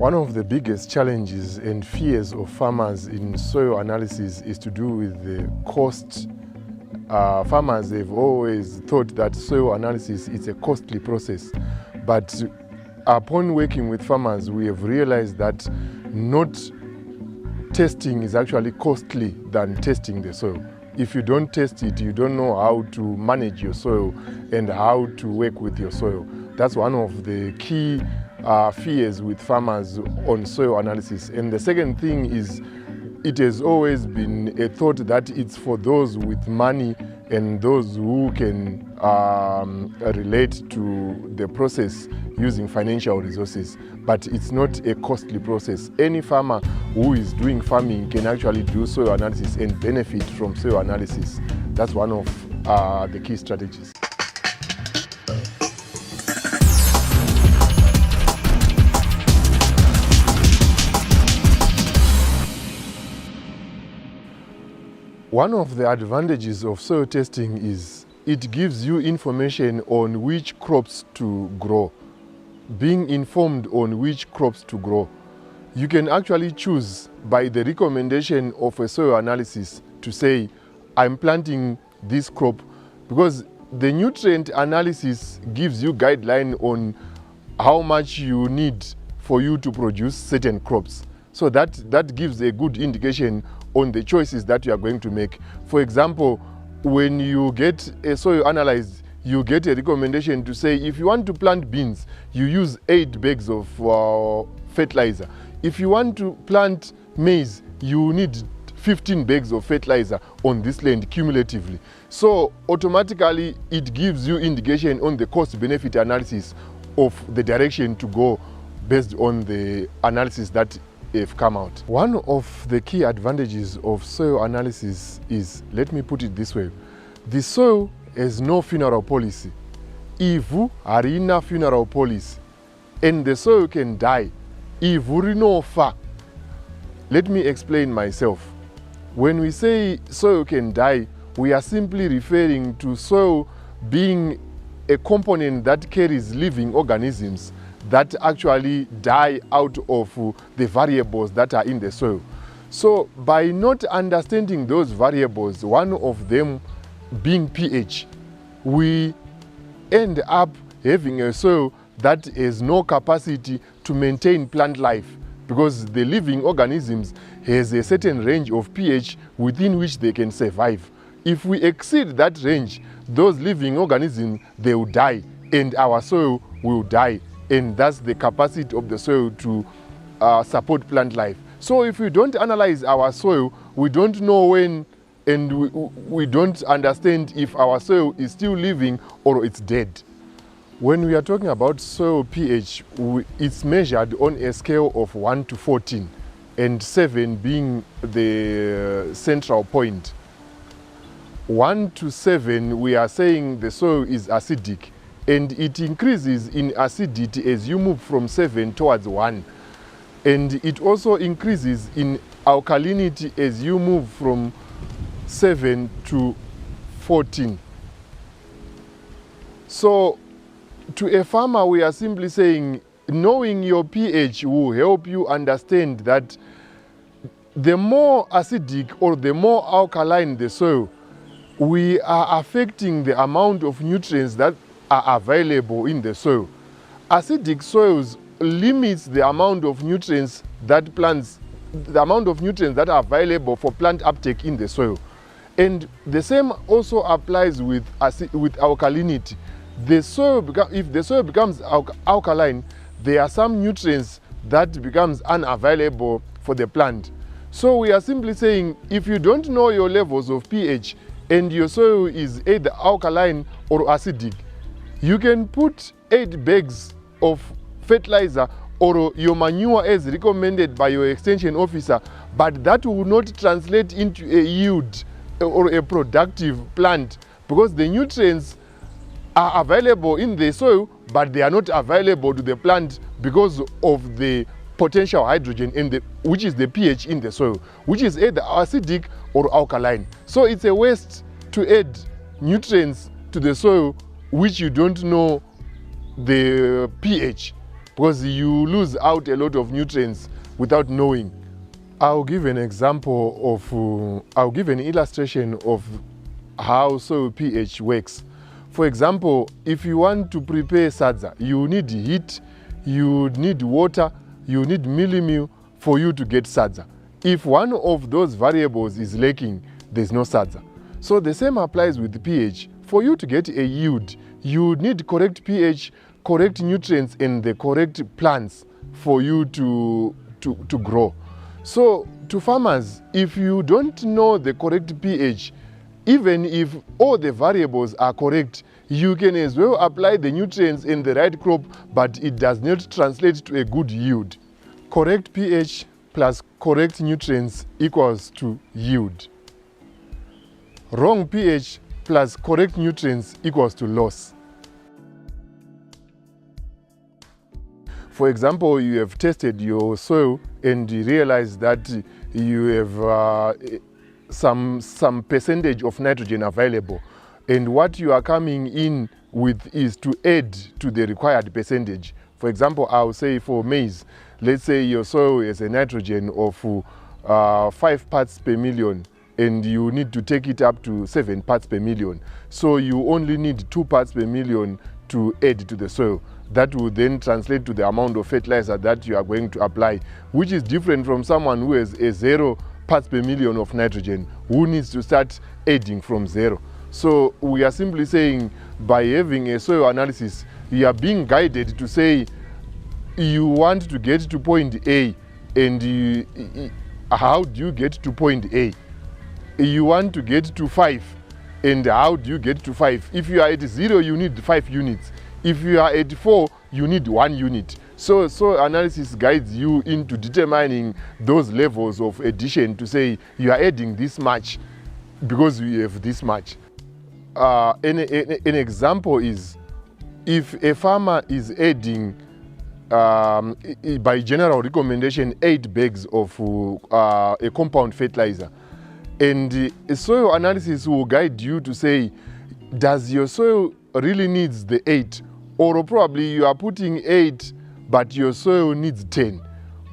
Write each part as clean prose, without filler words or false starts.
One of the biggest challenges and fears of farmers in soil analysis is to do with the cost. Farmers have always thought that soil analysis is a costly process, but upon working with farmers, we have realized that not testing is actually costly than testing the soil. If you don't test it, you don't know how to manage your soil and how to work with your soil. That's one of the key fears with farmers on soil analysis. And the second thing is, it has always been a thought that it's for those with money and those who can relate to the process using financial resources. But it's not a costly process. Any farmer who is doing farming can actually do soil analysis and benefit from soil analysis. That's one of the key strategies. One of the advantages of soil testing is it gives you information on which crops to grow. Being informed on which crops to grow, you can actually choose by the recommendation of a soil analysis to say, I'm planting this crop, because the nutrient analysis gives you guideline on how much you need for you to produce certain crops. So that gives a good indication on the choices that you are going to make. For example, when you get a soil analyzed, you get a recommendation to say, if you want to plant beans, you use 8 bags of fertilizer. If you want to plant maize, you need 15 bags of fertilizer on this land cumulatively. So automatically it gives you indication on the cost-benefit analysis of the direction to go based on the analysis that have come out. One of the key advantages of soil analysis is, let me put it this way, the soil has no funeral policy. Ivu harina funeral policy, and the soil can die. Ivu rinofa. Let me explain myself. When we say soil can die, we are simply referring to soil being a component that carries living organisms that actually die out of the variables that are in the soil. So by not understanding those variables, one of them being pH, we end up having a soil that has no capacity to maintain plant life, because the living organisms has a certain range of pH within which they can survive. If we exceed that range, those living organisms, they will die and our soil will die. And that's the capacity of the soil to support plant life. So if we don't analyze our soil, we don't know when, and we don't understand if our soil is still living or it's dead. When we are talking about soil pH, it's measured on a scale of 1 to 14, and 7 being the central point. 1 to 7, we are saying the soil is acidic, and it increases in acidity as you move from 7 towards 1. And it also increases in alkalinity as you move from 7 to 14. So to a farmer, we are simply saying, knowing your pH will help you understand that the more acidic or the more alkaline the soil, we are affecting the amount of nutrients that are available in the soil. Acidic soils limits the amount of nutrients that are available for plant uptake in the soil. And the same also applies with alkalinity. If the soil becomes alkaline, there are some nutrients that becomes unavailable for the plant. So we are simply saying, if you don't know your levels of pH and your soil is either alkaline or acidic, you can put 8 bags of fertilizer or your manure as recommended by your extension officer, but that will not translate into a yield or a productive plant, because the nutrients are available in the soil, but they are not available to the plant because of the potential hydrogen which is the pH in the soil, which is either acidic or alkaline. So it's a waste to add nutrients to the soil which you don't know the pH. because you lose out a lot of nutrients without knowing. I'll give an example of, I'll give an illustration of how soil pH works. For example, if you want to prepare sadza, you need heat, you need water, you need mealie for you to get sadza. If one of those variables is lacking, there's no sadza. So the same applies with pH. For you to get a yield, you need correct pH, correct nutrients, and the correct plants for you to grow. So to farmers, if you don't know the correct pH, even if all the variables are correct, you can as well apply the nutrients in the right crop, but it does not translate to a good yield. Correct pH plus correct nutrients equals to yield. Wrong pH plus correct nutrients equals to loss. For example, you have tested your soil and you realize that you have some percentage of nitrogen available, and what you are coming in with is to add to the required percentage. For example, I'll say for maize, let's say your soil has a nitrogen of 5 parts per million, and you need to take it up to 7 parts per million. So you only need 2 parts per million to add to the soil. That will then translate to the amount of fertilizer that you are going to apply, which is different from someone who has a 0 parts per million of nitrogen, who needs to start adding from 0. So we are simply saying, by having a soil analysis, you are being guided to say you want to get to point A, and how do you get to point A? You want to get to 5, and how do you get to 5? If you are at 0, you need 5 units. If you are at 4, you need 1 unit. So analysis guides you into determining those levels of addition to say you are adding this much because you have this much. An example is if a farmer is adding, by general recommendation, 8 bags of a compound fertilizer, and soil analysis will guide you to say, does your soil really needs the 8? Or probably you are putting 8, but your soil needs 10.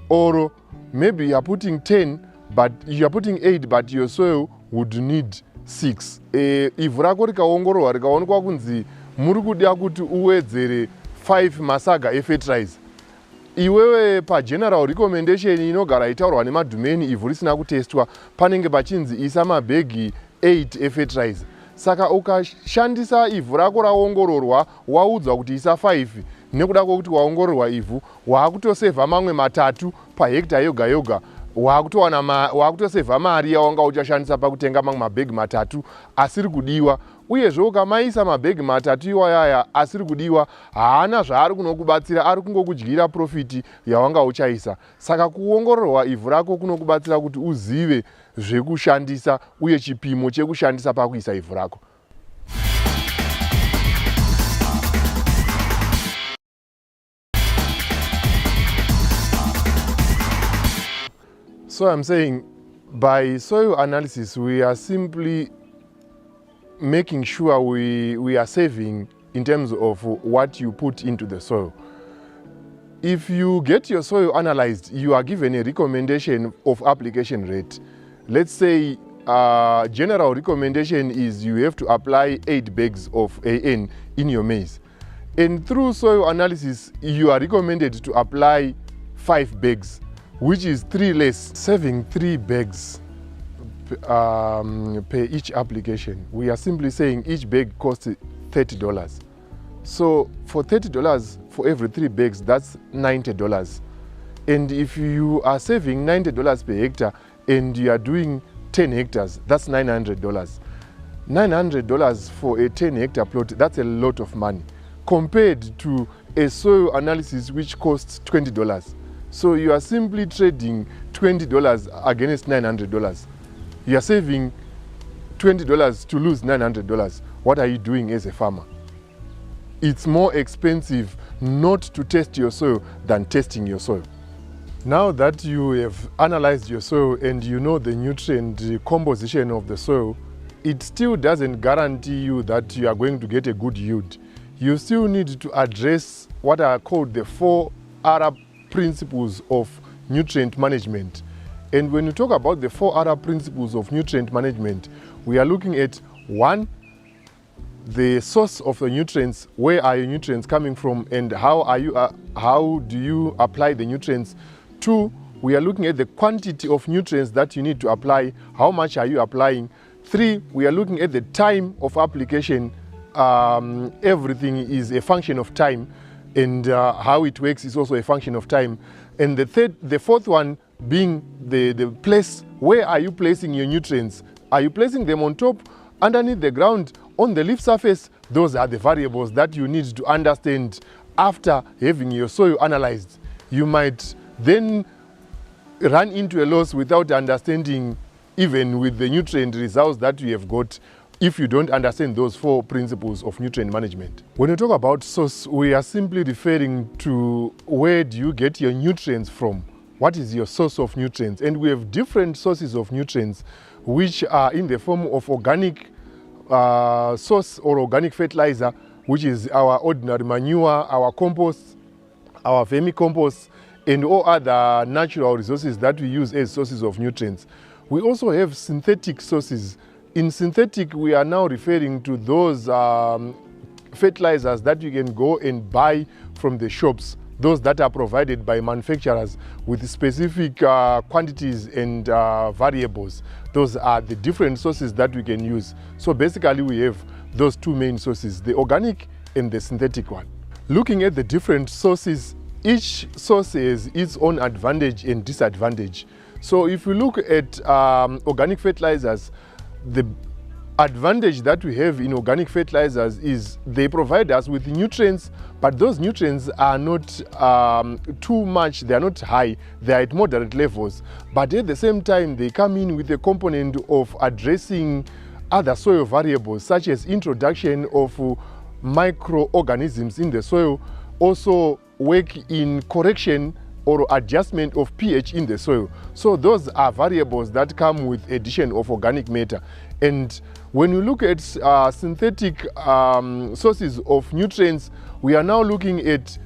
Or maybe you are putting 10, but you are putting 8, but your soil would need 6. Ivhu rako rikaongororwa rikaonekwa kunzi muri kuda kuti uwedzere 5 masaga efertilizer, iwewe pageneral recommendation inogara itaurwa nemadhumeni ivhu risina kutestwa, panenge pachinzi isa mabhegi 8 efertilizer. Saka ukashandisa ivhu rako raongororwa waudzwa kuti isa 5, nekuda kwokuti waongororwa ivhu, wakutosevha mamwe 3 pahekta yoga yoga, wakutosevha mari yawanga uchashandisa pakutenga mamwe mabhegi 3 asiri kudiwa. Uyezve ukamaisa mabhegi 3 iwayaya asiri kudiwa, haana zvaari kunokubatsira, ari kungokudyira profiti yawanga uchaisa. Saka kuongororwa ivhu rako kunokubatsira kuti uzive zvekushandisa uye chipimo chekushandisa pakuisa ivhu rako. So I'm saying, by soil analysis, we are simply making sure we are saving in terms of what you put into the soil. If you get your soil analyzed, you are given a recommendation of application rate. Let's say general recommendation is you have to apply 8 bags of AN in your maize. And through soil analysis, you are recommended to apply 5 bags, which is 3 less, saving 3 bags per each application. We are simply saying each bag costs $30. So for $30 for every 3 bags, that's $90. And if you are saving $90 per hectare and you are doing 10 hectares, that's $900. $900 for a 10 hectare plot, that's a lot of money compared to a soil analysis which costs $20. So you are simply trading $20 against $900. You are saving $20 to lose $900. What are you doing as a farmer? It's more expensive not to test your soil than testing your soil. Now that you have analyzed your soil and you know the nutrient composition of the soil, it still doesn't guarantee you that you are going to get a good yield. You still need to address what are called the 4 other principles of nutrient management. And when you talk about the 4 other principles of nutrient management, we are looking at 1, the source of the nutrients. Where are your nutrients coming from, and how do you apply the nutrients? 2, we are looking at the quantity of nutrients that you need to apply. How much are you applying? 3, we are looking at the time of application. Everything is a function of time, and how it works is also a function of time. And the fourth one being the place. Where are you placing your nutrients? Are you placing them on top, underneath the ground, on the leaf surface? Those are the variables that you need to understand after having your soil analyzed. You might then run into a loss without understanding, even with the nutrient results that you have got, if you don't understand those 4 principles of nutrient management. When we talk about source, we are simply referring to where do you get your nutrients from? What is your source of nutrients? And we have different sources of nutrients, which are in the form of organic source or organic fertilizer, which is our ordinary manure, our compost, our vermicompost, and all other natural resources that we use as sources of nutrients. We also have synthetic sources. In synthetic, we are now referring to those fertilizers that you can go and buy from the shops, those that are provided by manufacturers with specific quantities and variables. Those are the different sources that we can use. So basically we have those 2 main sources, the organic and the synthetic one. Looking at the different sources, each source has its own advantage and disadvantage. So if you look at organic fertilizers, the advantage that we have in organic fertilizers is they provide us with nutrients, but those nutrients are not too much, they are not high, they are at moderate levels. But at the same time, they come in with a component of addressing other soil variables, such as introduction of microorganisms in the soil, also work in correction or adjustment of pH in the soil. So those are variables that come with addition of organic matter. And when you look at synthetic sources of nutrients, we are now looking at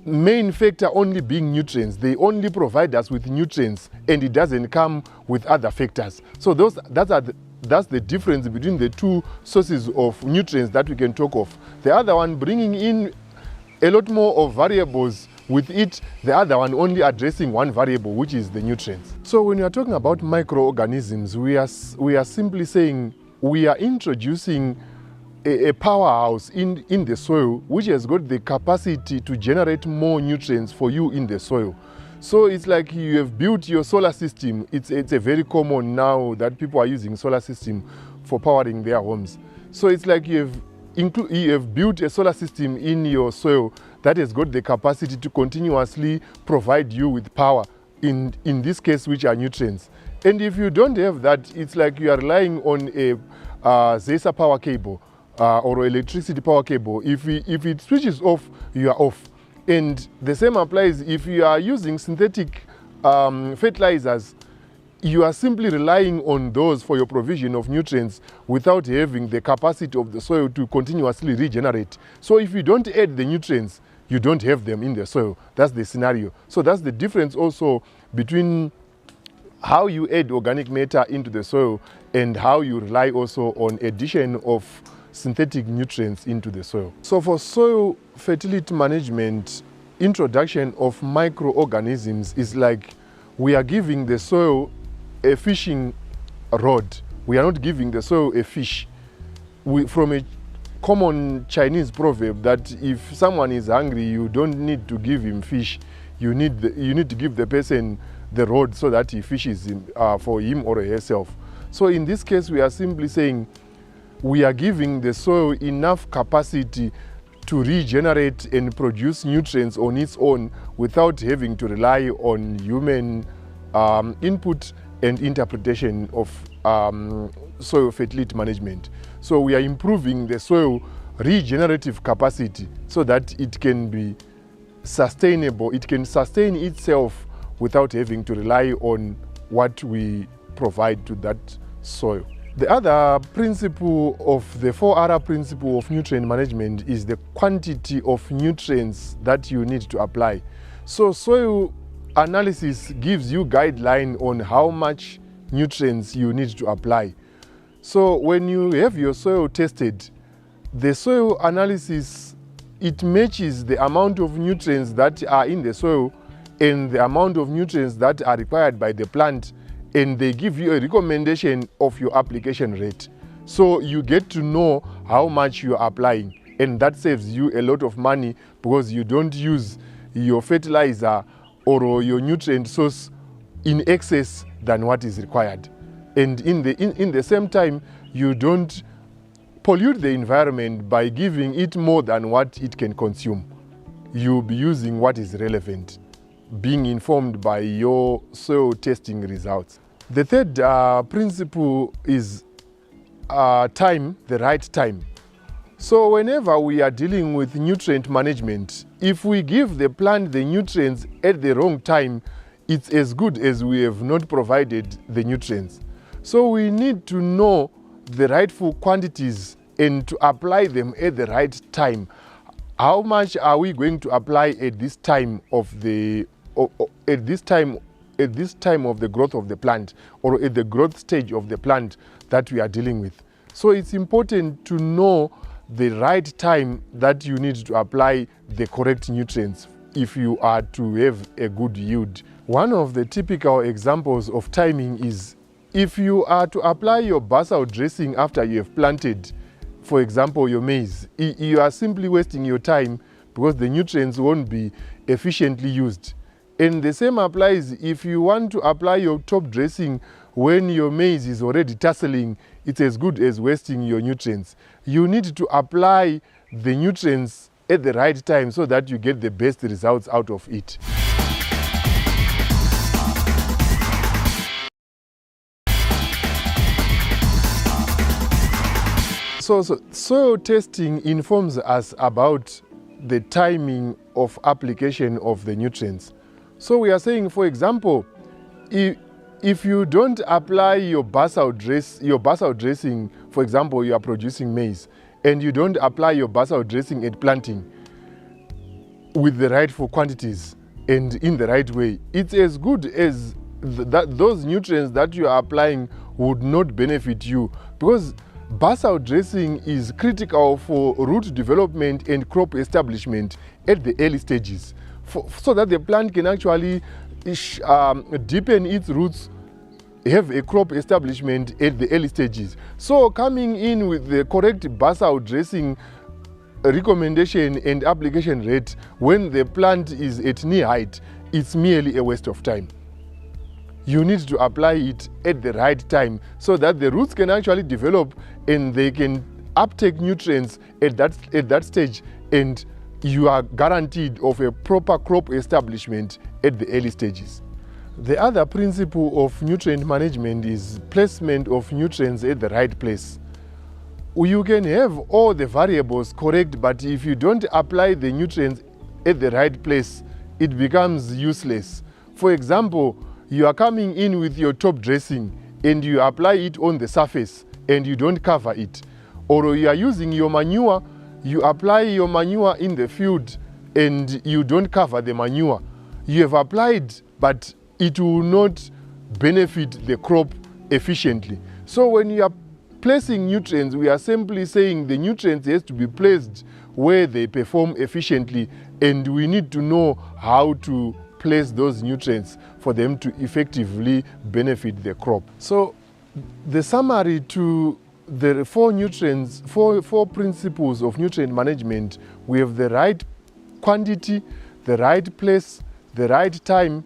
main factor only being nutrients. They only provide us with nutrients, and it doesn't come with other factors. So that's the difference between the 2 sources of nutrients that we can talk of. The other one bringing in a lot more of variables with it, the other one only addressing one variable, which is the nutrients. So when we are talking about microorganisms, we are simply saying we are introducing a powerhouse in the soil, which has got the capacity to generate more nutrients for you in the soil. So it's like you have built your solar system. It's a very common now that people are using solar system for powering their homes. So it's like you have built a solar system in your soil that has got the capacity to continuously provide you with power, in this case, which are nutrients. And if you don't have that, it's like you are relying on a ZESA power cable or electricity power cable. If it switches off, you are off. And the same applies if you are using synthetic fertilizers. You are simply relying on those for your provision of nutrients without having the capacity of the soil to continuously regenerate. So if you don't add the nutrients, you don't have them in the soil. That's the scenario. So that's the difference also between how you add organic matter into the soil and how you rely also on addition of synthetic nutrients into the soil. So for soil fertility management, introduction of microorganisms is like we are giving the soil a fishing rod. We are not giving the soil a fish. From a common Chinese proverb that if someone is hungry, you don't need to give him fish. You need to give the person the rod so that he fishes for him or herself. So in this case, we are simply saying we are giving the soil enough capacity to regenerate and produce nutrients on its own without having to rely on human input and interpretation of soil fertility management. So we are improving the soil regenerative capacity so that it can be sustainable, it can sustain itself without having to rely on what we provide to that soil. The other principle of the 4 other principles of nutrient management is the quantity of nutrients that you need to apply. So soil analysis gives you guideline on how much nutrients you need to apply. So when you have your soil tested, the soil analysis, it matches the amount of nutrients that are in the soil and the amount of nutrients that are required by the plant, and they give you a recommendation of your application rate. So you get to know how much you are applying, and that saves you a lot of money because you don't use your fertilizer or your nutrient source in excess than what is required. And in the same time, you don't pollute the environment by giving it more than what it can consume. You'll be using what is relevant, being informed by your soil testing results. The third principle is time, the right time. So whenever we are dealing with nutrient management, if we give the plant the nutrients at the wrong time, it's as good as we have not provided the nutrients. So we need to know the rightful quantities and to apply them at the right time. How much are we going to apply at this time of the at this time of the growth of the plant, or at the growth stage of the plant that we are dealing with? So it's important to know the right time that you need to apply the correct nutrients if you are to have a good yield. One of the typical examples of timing is if you are to apply your basal dressing after you have planted, for example, your maize, you are simply wasting your time because the nutrients won't be efficiently used. And the same applies if you want to apply your top dressing when your maize is already tasseling. It's as good as wasting your nutrients. You need to apply the nutrients at the right time so that you get the best results out of it. So soil testing informs us about the timing of application of the nutrients. So we are saying, for example, if you don't apply your basal dressing, for example, you are producing maize, and you don't apply your basal dressing at planting with the rightful quantities and in the right way, it's as good as those nutrients that you are applying would not benefit you, because basal dressing is critical for root development and crop establishment at the early stages, so that the plant can actually deepen its roots, have a crop establishment at the early stages. So coming in with the correct basal dressing recommendation and application rate when the plant is at knee height, it's merely a waste of time. You need to apply it at the right time so that the roots can actually develop and they can uptake nutrients at that stage, and you are guaranteed of a proper crop establishment at the early stages. The other principle of nutrient management is placement of nutrients at the right place. You can have all the variables correct, but if you don't apply the nutrients at the right place, it becomes useless. For example, you are coming in with your top dressing and you apply it on the surface and you don't cover it. Or you are using your manure, you apply your manure in the field and you don't cover the manure. You have applied, but it will not benefit the crop efficiently. So when you are placing nutrients, we are simply saying the nutrients has to be placed where they perform efficiently, and we need to know how to place those nutrients for them to effectively benefit the crop. So the summary to the four principles of nutrient management: we have the right quantity, the right place, the right time.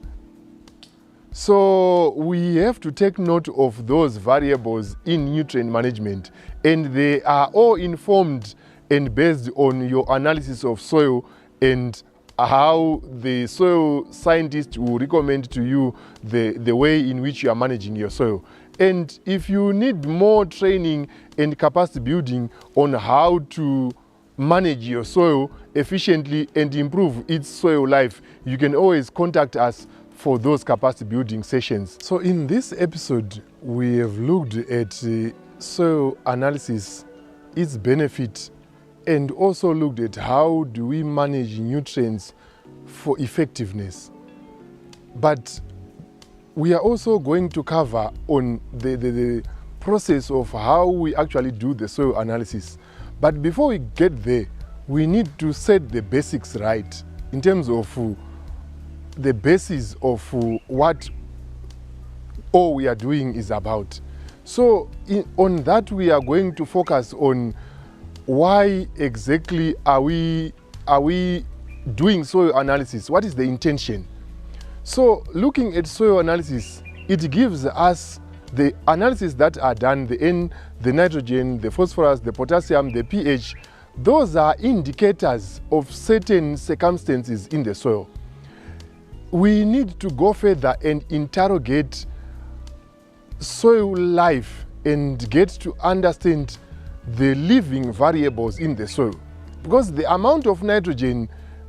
So we have to take note of those variables in nutrient management, and they are all informed and based on your analysis of soil and how the soil scientist will recommend to you the way in which you are managing your soil. And if you need more training and capacity building on how to manage your soil efficiently and improve its soil life, you can always contact us for those capacity building sessions. So in this episode, we have looked at soil analysis, its benefit, and also looked at how do we manage nutrients for effectiveness. But we are also going to cover on the process of how we actually do the soil analysis. But before we get there, we need to set the basics right in terms of the basis of what all we are doing is about. So on that, we are going to focus on why exactly are we doing soil analysis? What is the intention? So looking at soil analysis, it gives us the analysis that are done, the N, the nitrogen, the phosphorus, the potassium, the pH. Those are indicators of certain circumstances in the soil. We need to go further and interrogate soil life and get to understand the living variables in the soil. Because the amount of nitrogen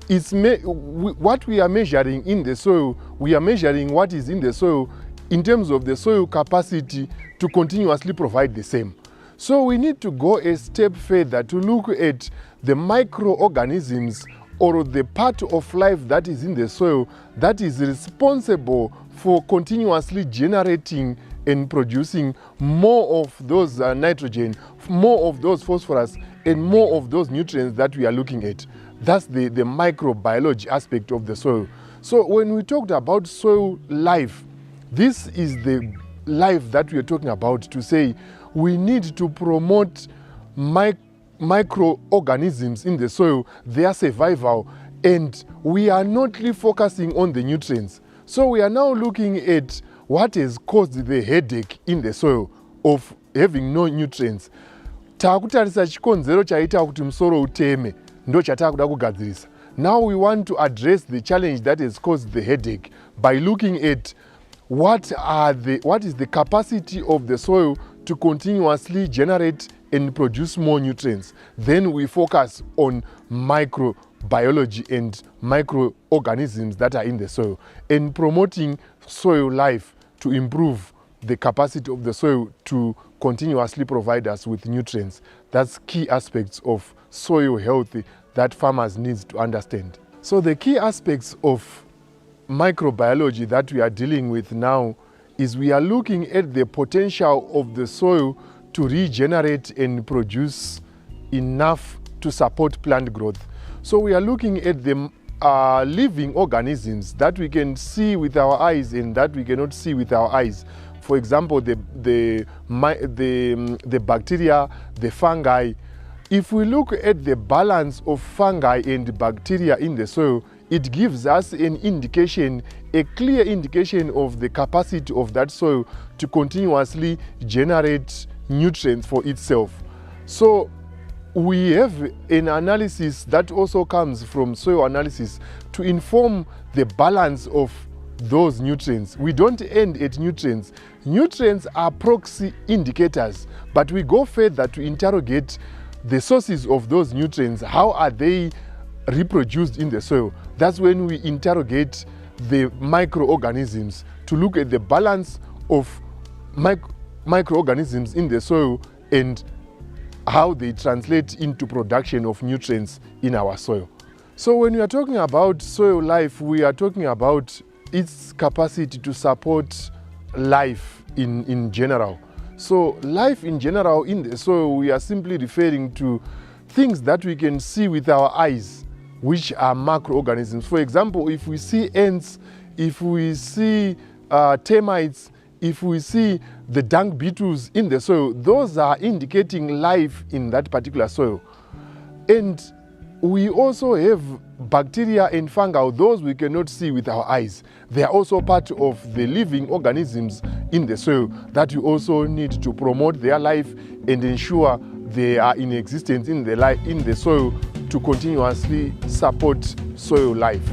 is what we are measuring in the soil, we are measuring what is in the soil in terms of the soil capacity to continuously provide the same. So we need to go a step further to look at the microorganisms or the part of life that is in the soil that is responsible for continuously generating and producing more of those nitrogen, more of those phosphorus, and more of those nutrients that we are looking at. That's the microbiology aspect of the soil. So when we talked about soil life, this is the life that we are talking about, to say we need to promote microorganisms in the soil, their survival, and we are not really focusing on the nutrients. So we are now looking at what has caused the headache in the soil of having no nutrients. Takutarisa chikonzero chaita kuti musoro uteme ndo chatakuda kugadzirisa. Now we want to address the challenge that has caused the headache by looking at what is the capacity of the soil to continuously generate and produce more nutrients. Then we focus on microbiology and microorganisms that are in the soil and promoting soil life to improve the capacity of the soil to continuously provide us with nutrients. That's key aspects of soil health that farmers need to understand. So the key aspects of microbiology that we are dealing with now is we are looking at the potential of the soil to regenerate and produce enough to support plant growth. So we are looking at the living organisms that we can see with our eyes and that we cannot see with our eyes. For example, the bacteria, the fungi. If we look at the balance of fungi and bacteria in the soil, it gives us an indication, a clear indication of the capacity of that soil to continuously generate nutrients for itself. So we have an analysis that also comes from soil analysis to inform the balance of those nutrients. We don't end at nutrients. Nutrients are proxy indicators, but we go further to interrogate the sources of those nutrients. How are they reproduced in the soil? That's when we interrogate the microorganisms to look at the balance of microorganisms in the soil and how they translate into production of nutrients in our soil. So when we are talking about soil life, we are talking about its capacity to support life in general. So life in general in the soil, we are simply referring to things that we can see with our eyes, which are microorganisms. For example, if we see ants, if we see termites, if we see the dung beetles in the soil, those are indicating life in that particular soil. And we also have bacteria and fungi, those we cannot see with our eyes. They are also part of the living organisms in the soil that we also need to promote their life and ensure they are in existence in the soil to continuously support soil life.